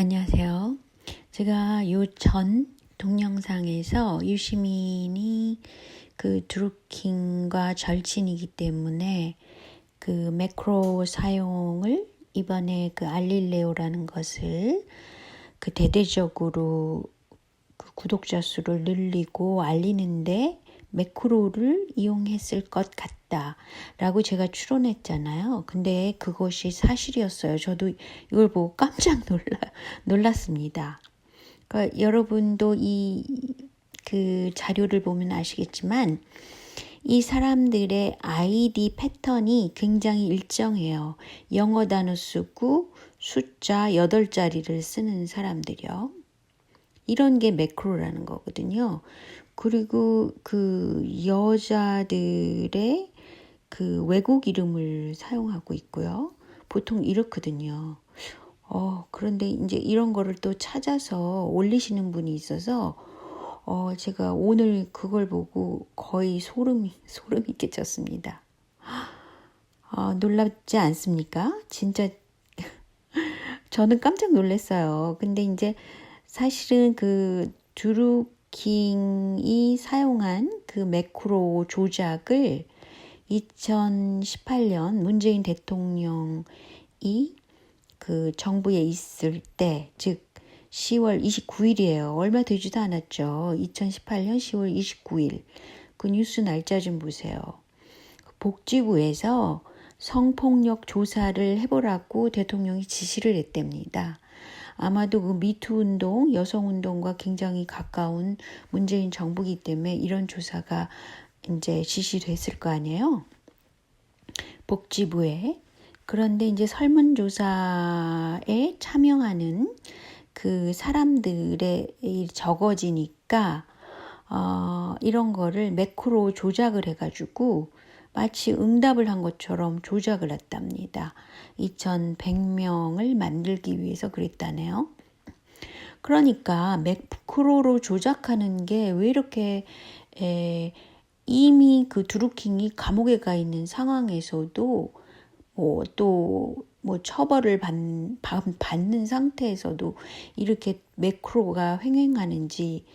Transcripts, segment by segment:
안녕하세요. 제가 요 전 동영상에서 유시민이 그 드루킹과 절친이기 때문에 그 매크로 사용을 이번에 그 알릴레오라는 것을 그 대대적으로 그 구독자 수를 늘리고 알리는데 매크로를 이용했을 것 같다라고 제가 추론했잖아요. 근데 그것이 사실이었어요. 저도 이걸 보고 깜짝 놀랐습니다. 그러니까 여러분도 그 자료를 보면 아시겠지만 이 사람들의 아이디 패턴이 굉장히 일정해요. 영어 단어 쓰고 숫자 8자리를 쓰는 사람들이요. 이런 게 매크로라는 거거든요. 그리고 그 여자들의 그 외국 이름을 사용하고 있고요. 보통 이렇거든요. 그런데 이제 이런 거를 또 찾아서 올리시는 분이 있어서 제가 오늘 그걸 보고 거의 소름이 끼쳤습니다. 놀랍지 않습니까? 진짜 저는 깜짝 놀랐어요. 근데 이제 사실은 그 드루킹이 사용한 그 매크로 조작을 2018년 문재인 대통령이 그 정부에 있을 때, 즉 10월 29일이에요. 얼마 되지도 않았죠. 2018년 10월 29일. 그 뉴스 날짜 좀 보세요. 복지부에서 성폭력 조사를 해보라고 대통령이 지시를 했답니다. 아마도 그 미투 운동, 여성 운동과 굉장히 가까운 문재인 정부이기 때문에 이런 조사가 이제 지시됐을 거 아니에요. 복지부에. 그런데 이제 설문조사에 참여하는 그 사람들의 적어지니까 이런 거를 매크로 조작을 해가지고 마치 응답을 한 것처럼 조작을 했답니다. 2100명을 만들기 위해서 그랬다네요. 그러니까 매크로로 조작하는 게 왜 이렇게 이미 그 드루킹이 감옥에 가 있는 상황에서도 처벌을 받는 상태에서도 이렇게 매크로가 횡행하는지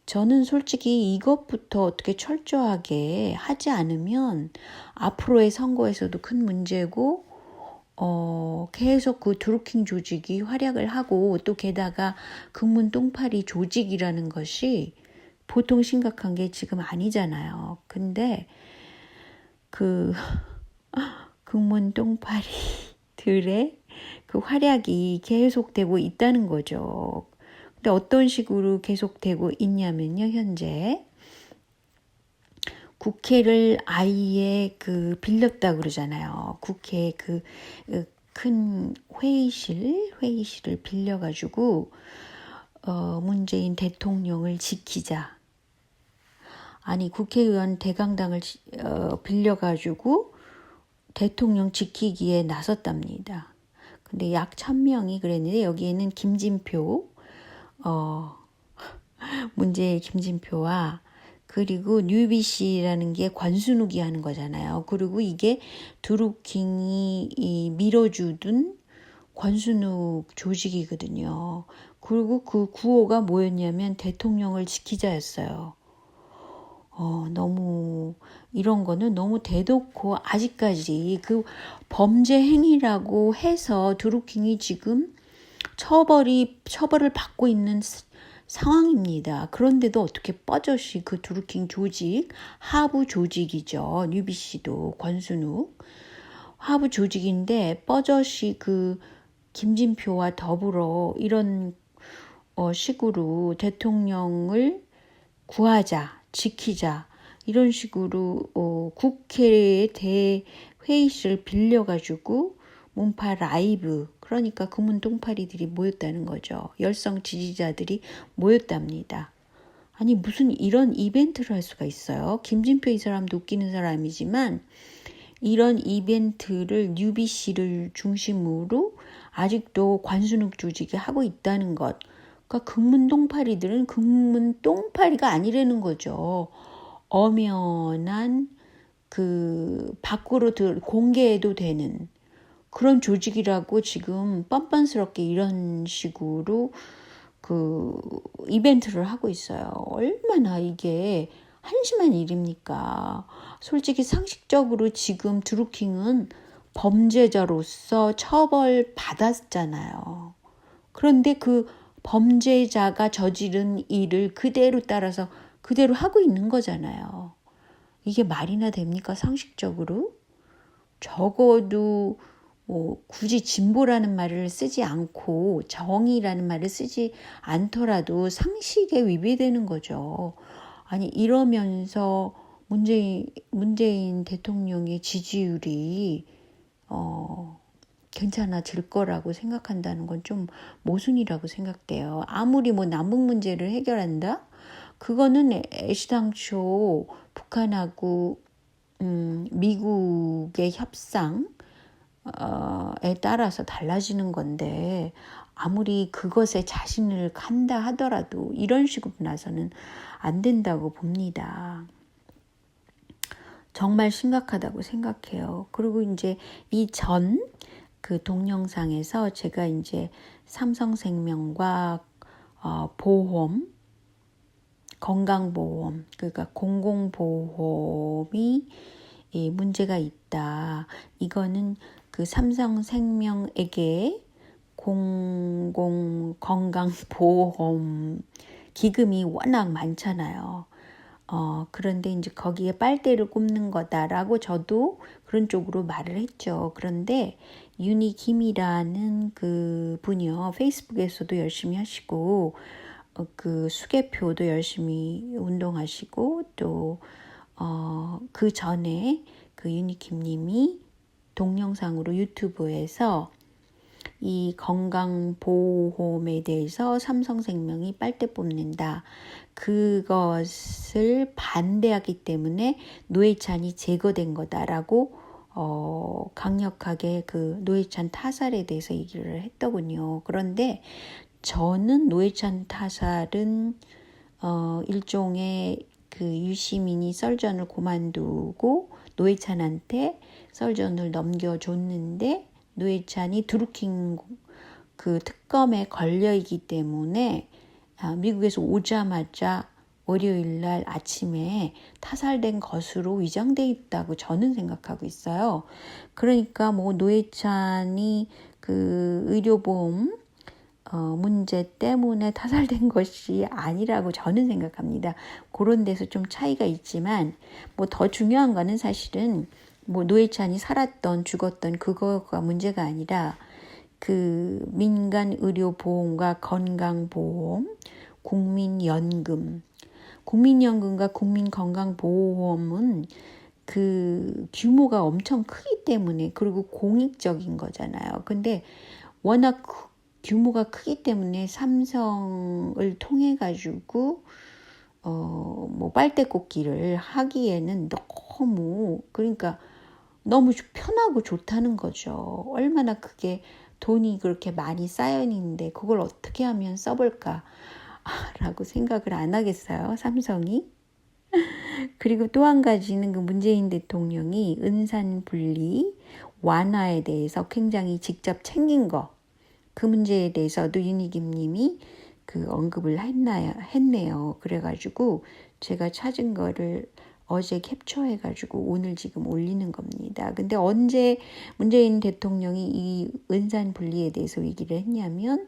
저는 솔직히 이것부터 어떻게 철저하게 하지 않으면 앞으로의 선거에서도 큰 문제고 계속 그 드루킹 조직이 활약을 하고 또 게다가 금문 똥파리 조직이라는 것이 보통 심각한 게 지금 아니잖아요. 근데 그 금문 똥파리들의 그 활약이 계속되고 있다는 거죠. 근데 어떤 식으로 계속되고 있냐면요, 현재 국회를 아예 그 빌렸다 그러잖아요. 국회 그 큰 회의실을 빌려가지고 문재인 대통령을 지키자. 아니 국회의원 대강당을 빌려가지고 대통령 지키기에 나섰답니다. 근데 약 1000명이 그랬는데 여기에는 김진표 문제의 김진표와 그리고 뉴비씨라는 게 관순욱이 하는 거잖아요. 그리고 이게 드루킹이 밀어주던 관순욱 조직이거든요. 그리고 그 구호가 뭐였냐면 대통령을 지키자였어요. 너무 이런 거는 너무 대놓고 아직까지 그 범죄 행위라고 해서 드루킹이 지금 처벌을 받고 있는 상황입니다. 그런데도 어떻게 뻐젓이 그 드루킹 조직, 하부 조직이죠. 뉴비씨도 권순욱 하부 조직인데 뻐젓이 그 김진표와 더불어 이런 식으로 대통령을 구하자, 지키자 이런 식으로 국회의 대회의실을 빌려가지고 문파 라이브 그러니까 금문 똥파리들이 모였다는 거죠. 열성 지지자들이 모였답니다. 아니 무슨 이런 이벤트를 할 수가 있어요. 김진표 이 사람도 웃기는 사람이지만 이런 이벤트를 뉴비씨를 중심으로 아직도 관순욱 조직이 하고 있다는 것. 그러니까 금문 똥파리들은 금문 똥파리가 아니라는 거죠. 엄연한 그 밖으로 공개해도 되는 그런 조직이라고 지금 뻔뻔스럽게 이런 식으로 그 이벤트를 하고 있어요. 얼마나 이게 한심한 일입니까? 솔직히 상식적으로 지금 드루킹은 범죄자로서 처벌받았잖아요. 그런데 그 범죄자가 저지른 일을 그대로 따라서 그대로 하고 있는 거잖아요. 이게 말이나 됩니까? 상식적으로? 적어도 뭐 굳이 진보라는 말을 쓰지 않고 정의라는 말을 쓰지 않더라도 상식에 위배되는 거죠. 아니 이러면서 문재인 대통령의 지지율이 괜찮아질 거라고 생각한다는 건 좀 모순이라고 생각돼요. 아무리 뭐 남북 문제를 해결한다? 그거는 애시당초 북한하고 미국의 협상에 따라서 달라지는 건데 아무리 그것에 자신을 간다 하더라도 이런 식으로 나서는 안 된다고 봅니다. 정말 심각하다고 생각해요. 그리고 이제 이전 그 동영상에서 제가 이제 삼성생명과 보험, 건강보험, 그러니까 공공보험이 문제가 있다. 이거는 그 삼성생명에게 공공건강보험 기금이 워낙 많잖아요. 그런데 이제 거기에 빨대를 꼽는 거다라고 저도 그런 쪽으로 말을 했죠. 그런데 유니김이라는 그 분이요. 페이스북에서도 열심히 하시고, 그 수개표도 열심히 운동하시고, 또, 그 전에 그 유니킴님이 동영상으로 유튜브에서 이 건강보험에 대해서 삼성생명이 빨대 뽑는다. 그것을 반대하기 때문에 노회찬이 제거된 거다라고 강력하게 그 노회찬 타살에 대해서 얘기를 했더군요. 그런데 저는 노회찬 타살은 일종의 그 유시민이 썰전을 그만두고 노회찬한테 썰전을 넘겨줬는데 노회찬이 드루킹 그 특검에 걸려있기 때문에 미국에서 오자마자 월요일 날 아침에 타살된 것으로 위장돼 있다고 저는 생각하고 있어요. 그러니까 뭐 노회찬이 그 의료보험 문제 때문에 타살된 것이 아니라고 저는 생각합니다. 그런 데서 좀 차이가 있지만 뭐 더 중요한 거는 사실은 뭐 노회찬이 살았던 죽었던 그거가 문제가 아니라 그 민간 의료보험과 건강보험, 국민연금과 국민건강보험은 그 규모가 엄청 크기 때문에 그리고 공익적인 거잖아요. 근데 워낙 규모가 크기 때문에 삼성을 통해 가지고 뭐 빨대 꽂기를 하기에는 그러니까 너무 편하고 좋다는 거죠. 얼마나 그게 돈이 그렇게 많이 쌓여 있는데 그걸 어떻게 하면 써볼까 라고 생각을 안 하겠어요, 삼성이. 그리고 또 한 가지는 그 문재인 대통령이 은산 분리 완화에 대해서 굉장히 직접 챙긴 거, 그 문제에 대해서도 윤희김 님이 그 언급을 했네요. 그래가지고 제가 찾은 거를 어제 캡처해가지고 오늘 지금 올리는 겁니다. 근데 언제 문재인 대통령이 이 은산 분리에 대해서 얘기를 했냐면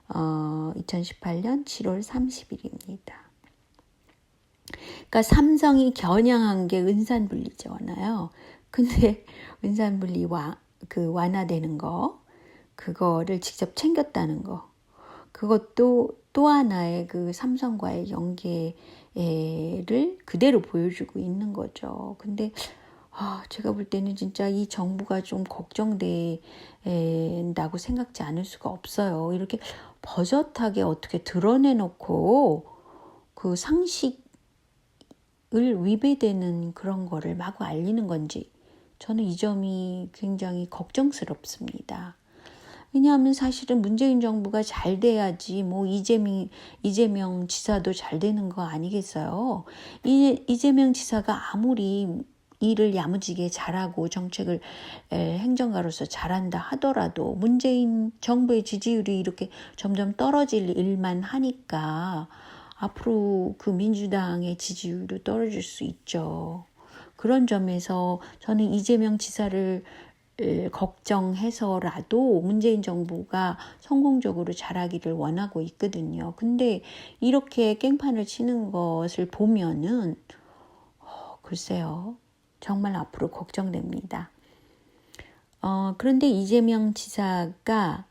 2018년 7월 30일입니다. 그러니까 삼성이 겨냥한 게 은산 분리잖아요. 근데 은산 분리 그 완화되는 거, 그거를 직접 챙겼다는 거, 그것도 또 하나의 그 삼성과의 연계를 그대로 보여주고 있는 거죠. 근데 제가 볼 때는 진짜 이 정부가 좀 걱정된다고 생각지 않을 수가 없어요. 이렇게 버젓하게 어떻게 드러내놓고 그 상식을 위배되는 그런 거를 마구 알리는 건지 저는 이 점이 굉장히 걱정스럽습니다. 왜냐하면 사실은 문재인 정부가 잘 돼야지 뭐 이재명 지사도 잘 되는 거 아니겠어요? 이재명 지사가 아무리 일을 야무지게 잘하고 정책을 행정가로서 잘한다 하더라도 문재인 정부의 지지율이 이렇게 점점 떨어질 일만 하니까 앞으로 그 민주당의 지지율도 떨어질 수 있죠. 그런 점에서 저는 이재명 지사를 걱정해서라도 문재인 정부가 성공적으로 잘하기를 원하고 있거든요. 근데 이렇게 깽판을 치는 것을 보면은 글쎄요. 정말 앞으로 걱정됩니다. 그런데 이재명 지사가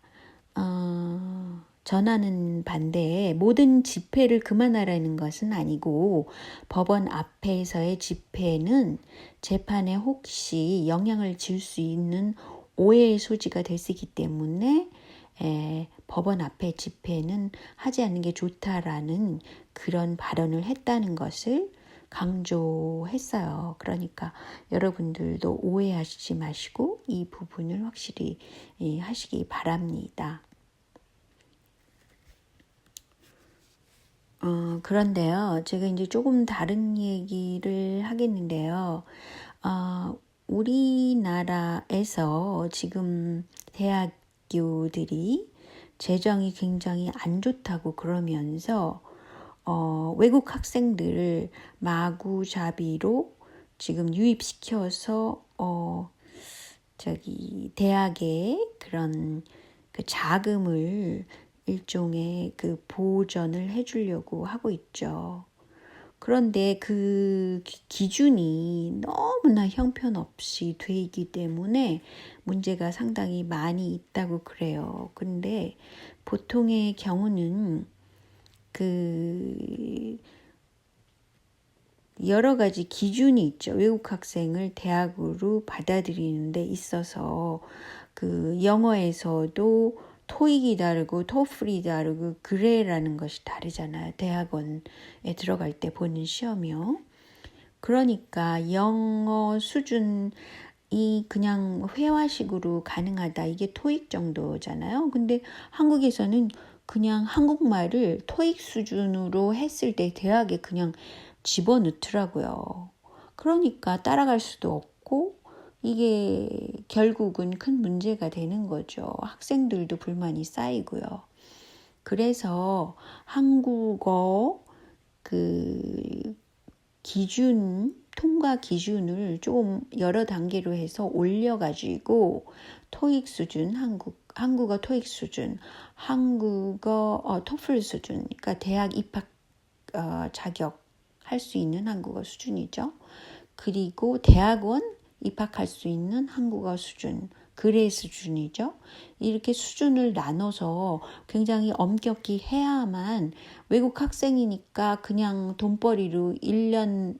전하는 반대에 모든 집회를 그만하라는 것은 아니고 법원 앞에서의 집회는 재판에 혹시 영향을 줄 수 있는 오해의 소지가 될 수 있기 때문에 법원 앞에 집회는 하지 않는 게 좋다라는 그런 발언을 했다는 것을 강조했어요. 그러니까 여러분들도 오해하시지 마시고 이 부분을 확실히 하시기 바랍니다. 그런데요, 제가 이제 조금 다른 얘기를 하겠는데요. 우리나라에서 지금 대학교들이 재정이 굉장히 안 좋다고 그러면서 외국 학생들을 마구잡이로 지금 유입시켜서 대학에 그런 그 자금을 일종의 그 보전을 해주려고 하고 있죠. 그런데 그 기준이 너무나 형편없이 돼 있기 때문에 문제가 상당히 많이 있다고 그래요. 근데 보통의 경우는 그 여러 가지 기준이 있죠. 외국 학생을 대학으로 받아들이는 데 있어서 그 영어에서도 토익이 다르고 토플이 다르고 그레라는 것이 다르잖아요. 대학원에 들어갈 때 보는 시험이요. 그러니까 영어 수준이 그냥 회화식으로 가능하다. 이게 토익 정도잖아요. 근데 한국에서는 그냥 한국말을 토익 수준으로 했을 때 대학에 그냥 집어넣더라고요. 그러니까 따라갈 수도 없고 이게 결국은 큰 문제가 되는 거죠. 학생들도 불만이 쌓이고요. 그래서 한국어 그 통과 기준을 조금 여러 단계로 해서 올려가지고 토익 수준, 한국어 토익 수준, 한국어 토플 수준, 그러니까 대학 입학 자격 할 수 있는 한국어 수준이죠. 그리고 대학원 입학할 수 있는 한국어 수준, 그레 수준이죠. 이렇게 수준을 나눠서 굉장히 엄격히 해야만 외국 학생이니까 그냥 돈벌이로 1년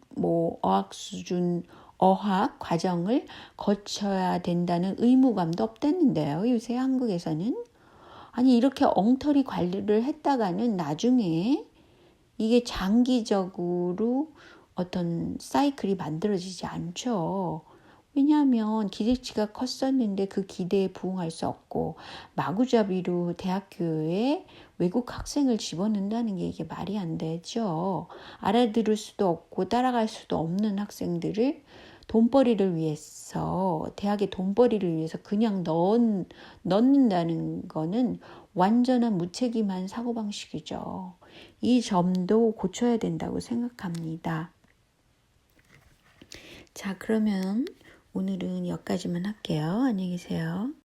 어학 수준, 어학 과정을 거쳐야 된다는 의무감도 없댔는데요. 요새 한국에서는. 아니 이렇게 엉터리 관리를 했다가는 나중에 이게 장기적으로 어떤 사이클이 만들어지지 않죠. 왜냐하면 기대치가 컸었는데 그 기대에 부응할 수 없고 마구잡이로 대학교에 외국 학생을 집어넣는다는 게 이게 말이 안 되죠. 알아들을 수도 없고 따라갈 수도 없는 학생들을 돈벌이를 위해서 대학의 돈벌이를 위해서 그냥 넣는다는 거는 완전한 무책임한 사고방식이죠. 이 점도 고쳐야 된다고 생각합니다. 자, 그러면 오늘은 여기까지만 할게요. 안녕히 계세요.